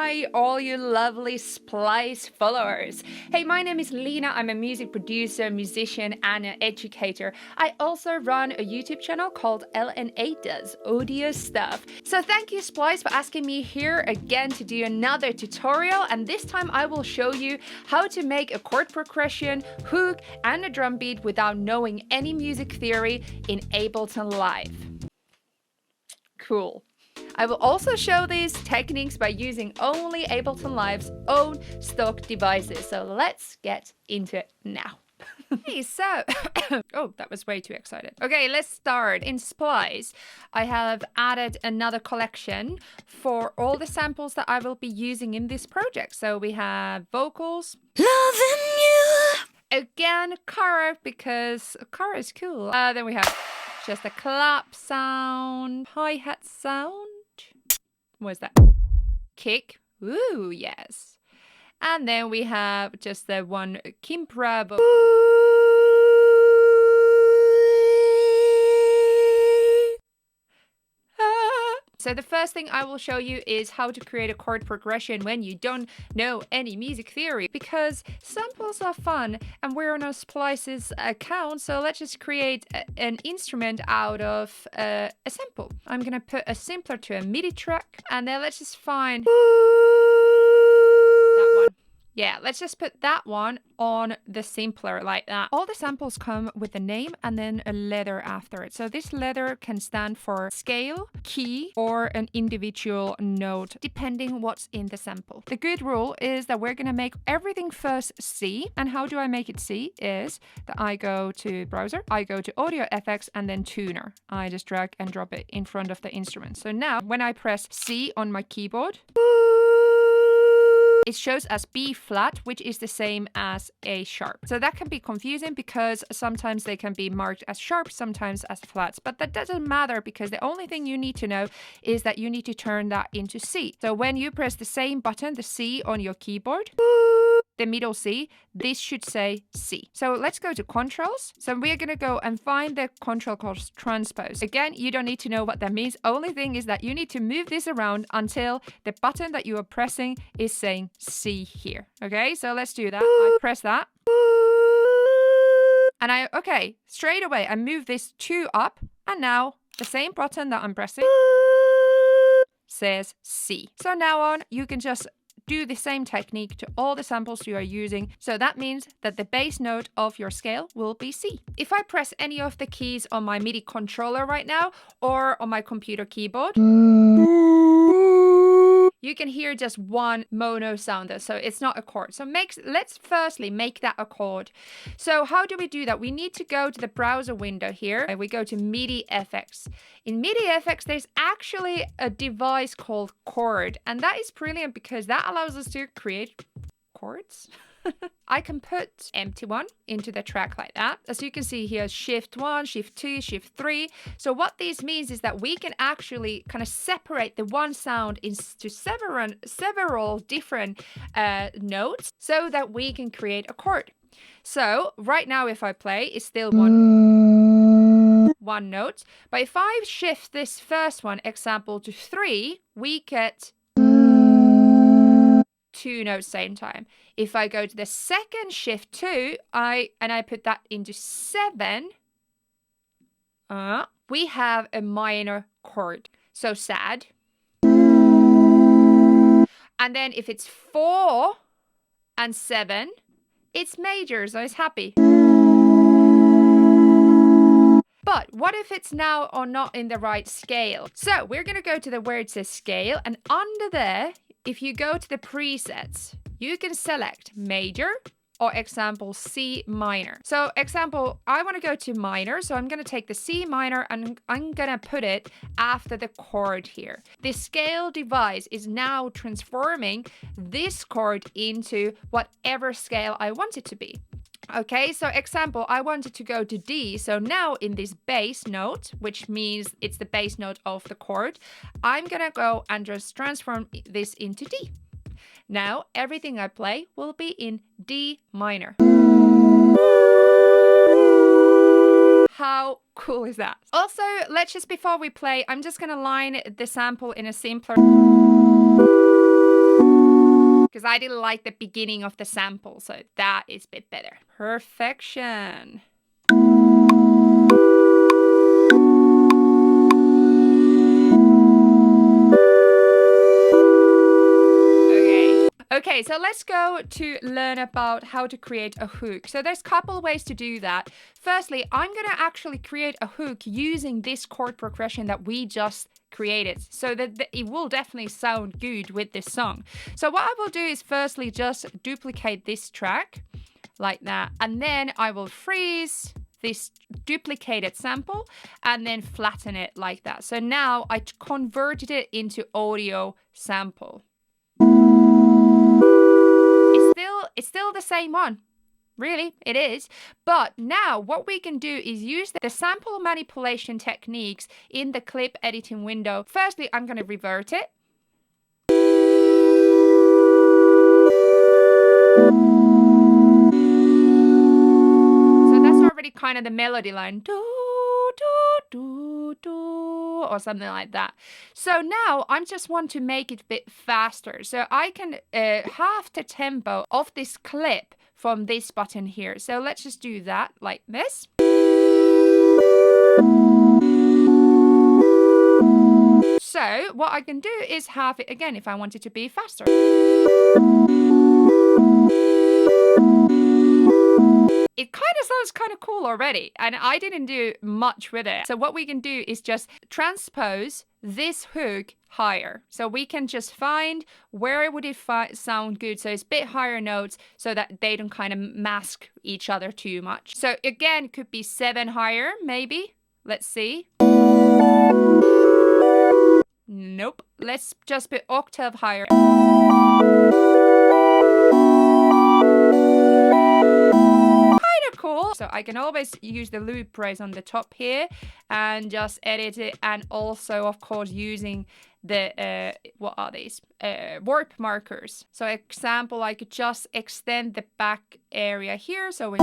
Hi, all you lovely Splice followers. Hey, my name is Lena. I'm a music producer, musician, and an educator. I also run a YouTube channel called LNA Does Audio Stuff. So thank you, Splice, for asking me here again to do another tutorial. And this time I will show you how to make a chord progression, hook, and a drum beat without knowing any music theory in Ableton Live. Cool. I will also show these techniques by using only Ableton Live's own stock devices. So let's get into it now. Hey, so, oh, that was way too excited. Okay, let's start. In Splice, I have added another collection for all the samples that I will be using in this project. So we have vocals, loving you, again, Cara, because Cara is cool. Then we have just a clap sound, hi-hat sound. What is that? Kick. Ooh, yes. And then we have just the one Kimpra. So the first thing I will show you is how to create a chord progression when you don't know any music theory, because samples are fun and we're on a Splice's account, so let's just create an instrument out of a sample. I'm gonna put a sampler to a MIDI track, and then let's just find that one. Yeah, let's just put that one on the sampler like that. All the samples come with a name and then a letter after it. So this letter can stand for scale, key, or an individual note, depending what's in the sample. The good rule is that we're gonna make everything first C. And how do I make it C? Is that I go to browser, I go to audio FX, and then tuner. I just drag and drop it in front of the instrument. So now when I press C on my keyboard, it shows as B flat, which is the same as A sharp. So that can be confusing because sometimes they can be marked as sharp, sometimes as flats, but that doesn't matter because the only thing you need to know is that you need to turn that into C. So when you press the same button, the C on your keyboard, the middle C, this should say C. So let's go to controls. So we're gonna go and find the control called transpose. Again, you don't need to know what that means. Only thing is that you need to move this around until the button that you are pressing is saying C here. Okay, so let's do that. I press that. And okay, straight away, I move this 2 up. And now the same button that I'm pressing says C. So now on, you can just do the same technique to all the samples you are using. So that means that the bass note of your scale will be C. If I press any of the keys on my MIDI controller right now or on my computer keyboard, you can hear just one mono sounder, so it's not a chord. So let's firstly make that a chord. So how do we do that? We need to go to the browser window here, and we go to MIDI FX. In MIDI FX, there's actually a device called Chord, and that is brilliant because that allows us to create chords. I can put empty one into the track like that. As you can see here, shift 1, shift 2, shift 3. So what this means is that we can actually kind of separate the one sound into several different notes so that we can create a chord. So right now, if I play, it's still one note. But if I shift this first one, example, to 3, we get 2 notes same time. If I go to the second shift 2, I put that into 7, we have a minor chord. So sad. And then if it's 4 and 7, it's major, so it's happy. But what if it's now or not in the right scale? So we're gonna go to where it says scale, and under there, if you go to the presets, you can select major or example C minor. So example, I want to go to minor, so I'm going to take the C minor and I'm going to put it after the chord here. The scale device is now transforming this chord into whatever scale I want it to be. Okay, so example, I wanted to go to D. So now in this bass note, which means it's the bass note of the chord, I'm gonna go and just transform this into D. Now everything I play will be in D minor. How cool is that? Also, let's just, before we play, I'm just gonna line the sample in a simpler. I didn't like the beginning of the sample, so that is a bit better. Perfection. Okay, so let's go to learn about how to create a hook. So there's a couple ways to do that. Firstly, I'm going to actually create a hook using this chord progression that we just created, so that it will definitely sound good with this song. So what I will do is firstly just duplicate this track like that, and then I will freeze this duplicated sample and then flatten it like that. So now I converted it into audio sample. It's still the same one. Really, it is. But now what we can do is use the sample manipulation techniques in the clip editing window. Firstly, I'm going to revert it. So that's already kind of the melody line. Do, do, do, do, or something like that. So now I just want to make it a bit faster. So I can half the tempo of this clip from this button here. So let's just do that like this. So what I can do is half it again if I want it to be faster. It kind of sounds kind of cool already, and I didn't do much with it. So what we can do is just transpose this hook higher. So we can just find where would it sound good. So it's a bit higher notes so that they don't kind of mask each other too much. So again, it could be 7 higher, maybe. Let's see. Nope. Let's just be octave higher. Cool. So I can always use the loop phrase on the top here and just edit it, and also of course using the what are these warp markers. So example, I could just extend the back area here, so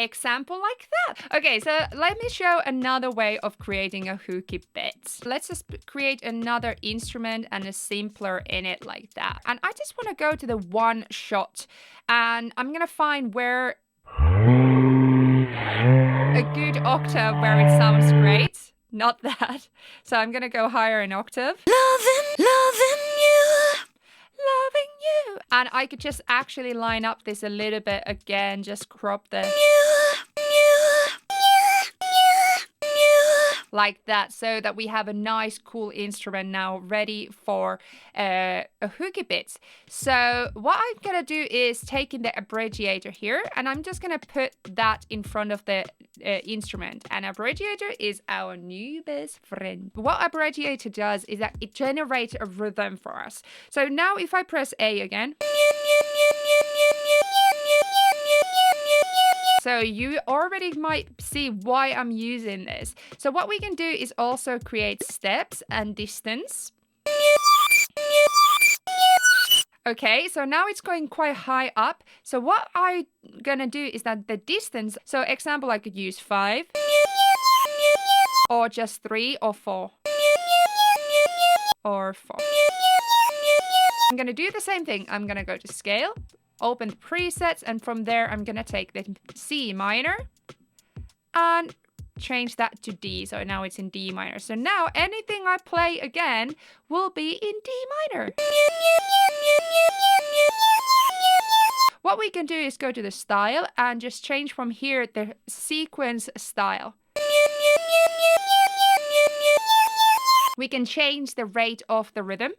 example like that. Okay, so let me show another way of creating a hooky bit. Let's just create another instrument and a simpler in it like that. And I just want to go to the one shot, and I'm gonna find where a good octave where it sounds great. Not that. So I'm gonna go higher in octave. Loving you. And I could just actually line up this a little bit again, just crop the like that, so that we have a nice cool instrument now ready for a hooky bit. So what I'm gonna do is take in the abbreviator here, and I'm just gonna put that in front of the instrument. And abbreviator is our new best friend. What abbreviator does is that it generates a rhythm for us. So now if I press A again, so you already might see why I'm using this. So what we can do is also create steps and distance. Okay, so now it's going quite high up. So what I'm gonna do is that the distance, so example, I could use 5, or just 3 or 4, or 4. I'm gonna do the same thing. I'm gonna go to scale, open the presets, and from there I'm gonna take the C minor and change that to D. So now it's in D minor. So now anything I play again will be in D minor. What we can do is go to the style and just change from here the sequence style. We can change the rate of the rhythm.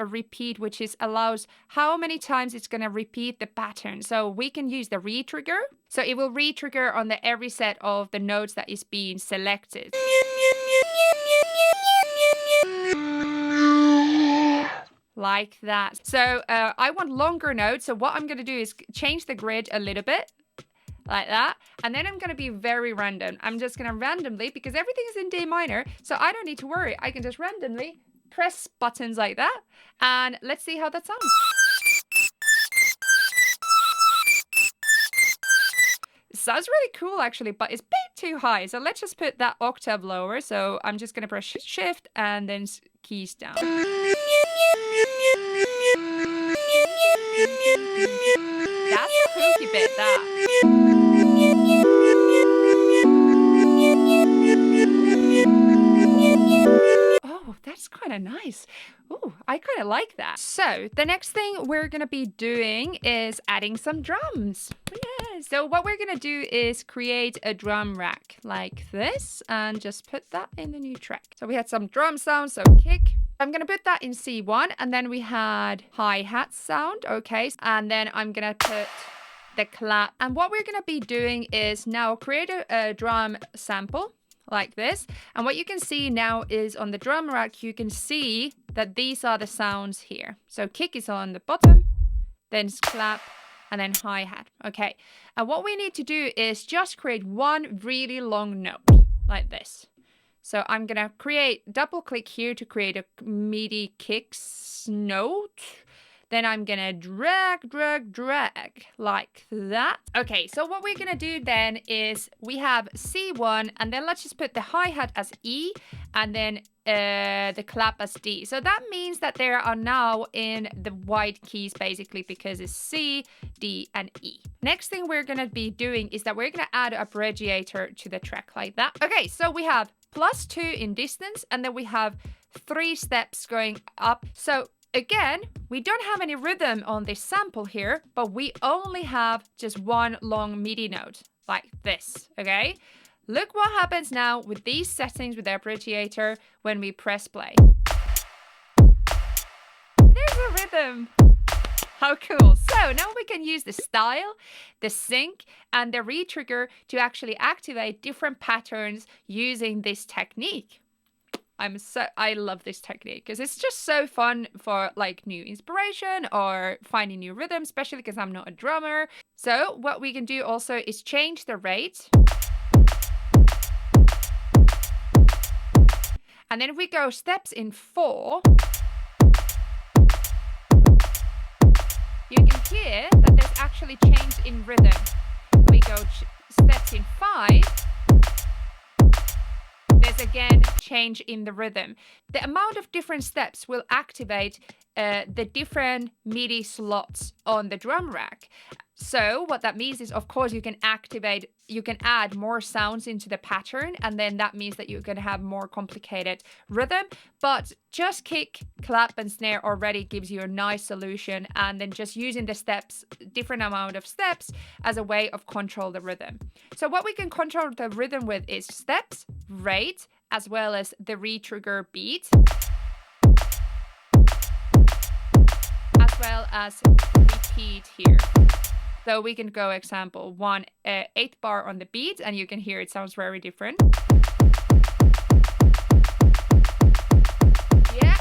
A repeat, which is allows how many times it's going to repeat the pattern. So we can use the retrigger. So it will retrigger on the every set of the notes that is being selected. Like that. So I want longer notes. So what I'm going to do is change the grid a little bit. Like that. And then I'm going to be very random. I'm just going to randomly, because everything is in D minor, so I don't need to worry. I can just randomly press buttons like that, and let's see how that sounds. Sounds really cool actually, but it's a bit too high. So let's just put that octave lower. So I'm just gonna press shift and then keys down. That's a hooky bit, that. Oh, that's kind of nice. Oh, I kind of like that. So the next thing we're going to be doing is adding some drums. Yeah. So what we're going to do is create a drum rack like this and just put that in the new track. So we had some drum sounds, so kick. I'm going to put that in C1, and then we had hi-hat sound. Okay. And then I'm going to put the clap. And what we're going to be doing is now create a drum sample like this. And what you can see now is on the drum rack, you can see that these are the sounds here. So kick is on the bottom, then clap, and then hi-hat. Okay. And what we need to do is just create one really long note like this. So I'm going to double click here to create a MIDI kicks note. Then I'm going to drag like that. Okay, so what we're going to do then is we have C1, and then let's just put the hi-hat as E, and then the clap as D. So that means that they are now in the white keys basically, because it's C, D, and E. Next thing we're going to be doing is that we're going to add a arpeggiator to the track like that. Okay, so we have +2 in distance, and then we have 3 steps going up. So again, we don't have any rhythm on this sample here, but we only have just one long MIDI note like this, okay? Look what happens now with these settings with the arpeggiator when we press play. There's a rhythm. How cool. So now we can use the style, the sync, and the retrigger to actually activate different patterns using this technique. I love this technique because it's just so fun for like new inspiration or finding new rhythm, especially because I'm not a drummer. So what we can do also is change the rate. And then if we go steps in 4, you can hear that there's actually change in rhythm. We go steps in 5. There's again change in the rhythm. The amount of different steps will activate the different MIDI slots on the drum rack. So what that means is, of course, you can add more sounds into the pattern, and then that means that you can have more complicated rhythm. But just kick, clap, and snare already gives you a nice solution, and then just using the steps, different amount of steps, as a way of control the rhythm. So what we can control the rhythm with is steps, rate, as well as the retrigger beat, as well as repeat here. So we can go example 1/8 bar on the beat, and you can hear it sounds very different. Yeah,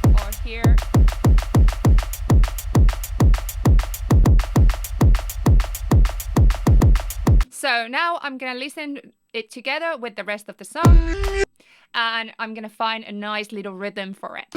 or here. So now I'm gonna listen it together with the rest of the song, and I'm gonna find a nice little rhythm for it.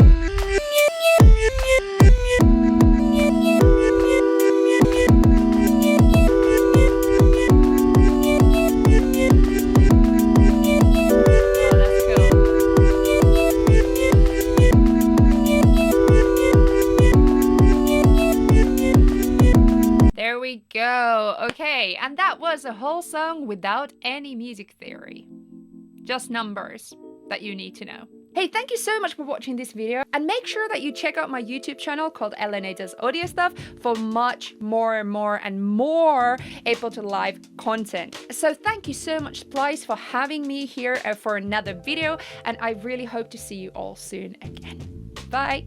There we go. Okay, and that was a whole song without any music theory. Just numbers that you need to know. Hey, thank you so much for watching this video, and make sure that you check out my YouTube channel called LNA Does Audio Stuff for much more Ableton Live content. So thank you so much, Splice, for having me here for another video, and I really hope to see you all soon again. Bye!